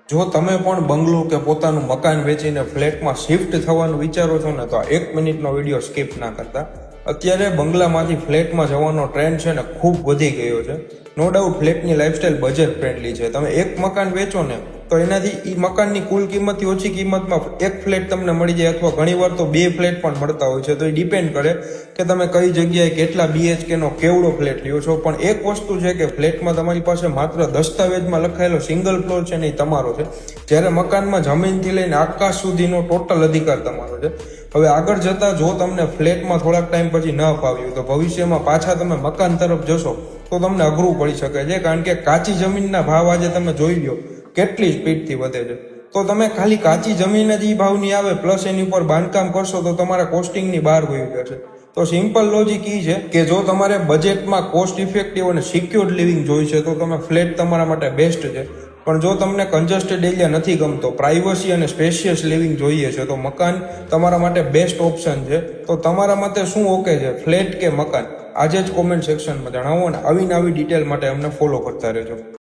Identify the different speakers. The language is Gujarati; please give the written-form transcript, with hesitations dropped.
Speaker 1: જો તમે પણ બંગલો કે પોતાનું મકાન વેચીને ફ્લેટમાં શિફ્ટ થવાનું વિચારો છો ને તો આ 1 મિનિટનો વિડીયો સ્કીપ ના કરતા. અત્યારે બંગલામાંથી ફ્લેટમાં જવાનો ટ્રેન્ડ છે ને ખૂબ વધી ગયો છે. નો ડાઉટ ફ્લેટની લાઇફસ્ટાઇલ બજેટ ફ્રેન્ડલી છે. તમે એક મકાન વેચો ને તો એનાથી એ મકાનની કુલ કિંમતથી ઓછી કિંમતમાં એક ફ્લેટ તમને મળી જાય, અથવા ઘણીવાર તો 2 ફ્લેટ પણ મળતા હોય છે. તો એ ડિપેન્ડ કરે કે તમે કઈ જગ્યાએ કેટલા BHKનો કેવડો ફ્લેટ લ્યો છો. પણ એક વસ્તુ છે કે ફ્લેટમાં તમારી પાસે માત્ર દસ્તાવેજમાં લખાયેલો સિંગલ ફ્લોર છે ને એ તમારો છે, જ્યારે મકાનમાં જમીનથી લઈને આકાશ સુધીનો ટોટલ અધિકાર તમારો છે. હવે આગળ જતા જો તમને ફ્લેટમાં થોડાક ટાઈમ પછી ન ફાવ્યું તો ભવિષ્યમાં પાછા તમે મકાન તરફ જશો તો તમને અઘરું પડી શકે છે, કારણ કે કાચી જમીનના ભાવ આજે તમે જોઈ લો કેટલી સ્પીડથી વધે છે. તો તમે ખાલી કાચી જમીન જ એ ભાવની આવે પ્લસ એની ઉપર બાંધકામ કરશો તો તમારા કોસ્ટિંગની બહાર વહી જશે. તો સિમ્પલ લોજિક એ છે કે જો તમારે બજેટમાં કોસ્ટ ઇફેક્ટિવ અને સિક્યોર્ડ લિવિંગ જોઈશે તો તમે ફ્લેટ તમારા માટે બેસ્ટ છે. પણ જો તમને કન્જસ્ટેડ એરિયા નથી ગમતો, પ્રાઇવસી અને સ્પેશિયસ લિવિંગ જોઈએ છે, તો મકાન તમારા માટે બેસ્ટ ઓપ્શન છે. તો તમારા માટે શું ઓકે છે, ફ્લેટ કે મકાન? આજે જ કોમેન્ટ સેક્શનમાં જણાવો અને આવી ડિટેલ માટે અમને ફોલો કરતા રહેજો.